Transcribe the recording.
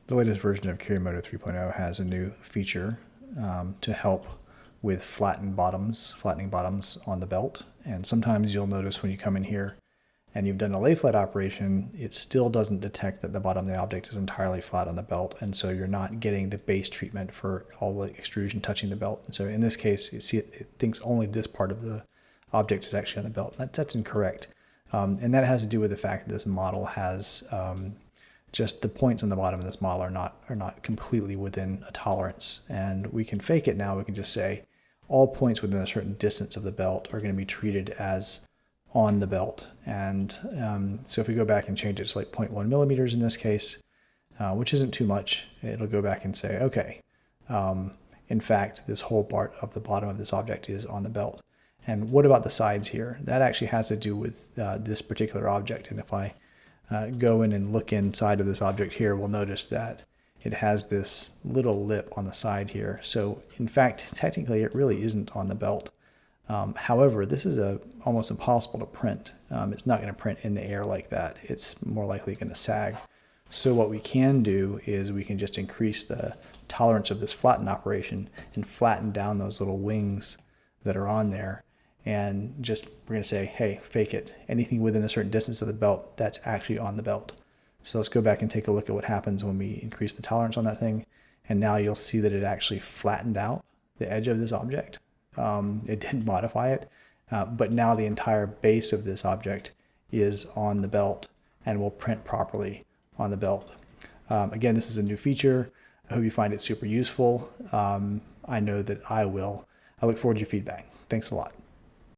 The latest version of Kiri Moto 3.0 has a new feature to help with flattening bottoms on the belt. And sometimes you'll notice when you come in here and you've done a lay flat operation, it still doesn't detect that the bottom of the object is entirely flat on the belt. And so you're not getting the base treatment for all the extrusion touching the belt. And so in this case, you see it thinks only this part of the object is actually on the belt. That's incorrect. And that has to do with the fact that this model has just the points on the bottom of this model are not completely within a tolerance. And we can fake it now. We can just say all points within a certain distance of the belt are going to be treated as on the belt. And so if we go back and change it to like 0.1 millimeters in this case, which isn't too much, it'll go back and say, okay, in fact, this whole part of the bottom of this object is on the belt. And what about the sides here? That actually has to do with this particular object. And if I go in and look inside of this object here, we'll notice that it has this little lip on the side here. So in fact, technically it really isn't on the belt. However, this is almost impossible to print. It's not going to print in the air like that. It's more likely going to sag. So what we can do is we can just increase the tolerance of this flatten operation and flatten down those little wings that are on there. And just, we're going to say, hey, fake it. Anything within a certain distance of the belt, that's actually on the belt. So let's go back and take a look at what happens when we increase the tolerance on that thing. And now you'll see that it actually flattened out the edge of this object. It didn't modify it, but now the entire base of this object is on the belt and will print properly on the belt. Again, this is a new feature. I hope you find it super useful. I know that I will. I look forward to your feedback. Thanks a lot.